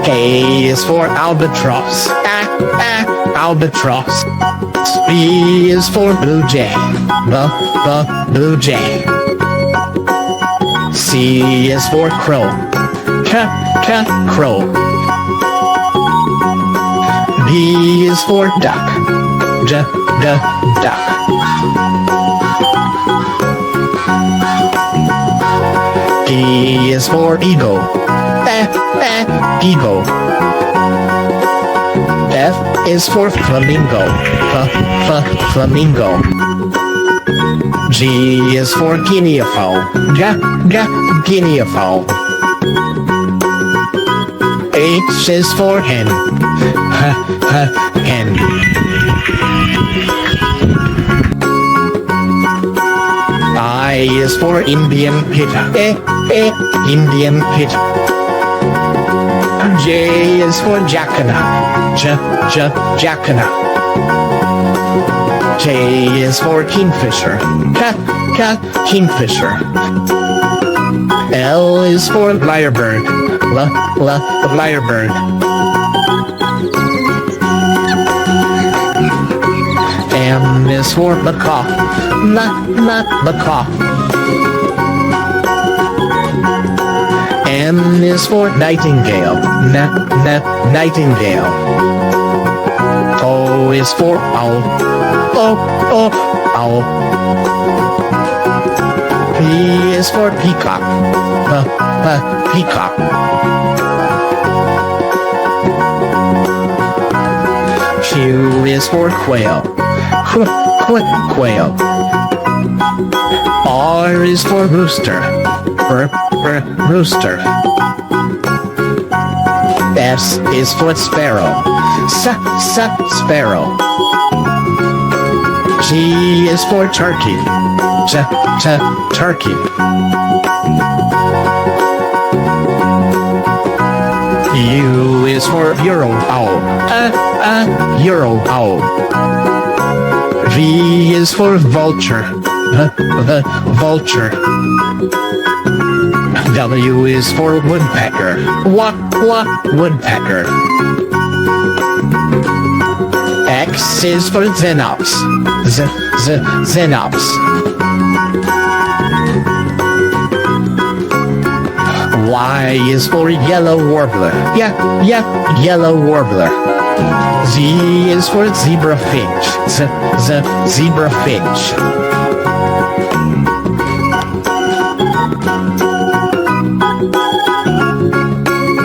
A is for albatross. Albatross. B is for blue jay. Blue jay. C is for crow. Crow. D is for duck. Duck. E is for eagle. Eagle. F is for flamingo. Flamingo. G is for guinea fowl. Guinea fowl. H is for hen. Hen. I is for Indian pit. Indian pit. J is for jacana. Jacana. K is for kingfisher. Kingfisher. L is for lyrebird. Lyrebird. M is for macaw. Macaw. N is for nightingale. Nightingale. O is for owl. Owl. P is for peacock. Peacock. Q is for quail. Quail. R is for rooster. Rooster. S is for sparrow. Sparrow. T is for turkey. Turkey. U is for Euro owl. Euro owl. V is for vulture. Vulture. W is for woodpecker. Woodpecker. X is for xenops. Xenops. Y is for yellow warbler. Yellow warbler. Z is for zebra finch. Zebra finch.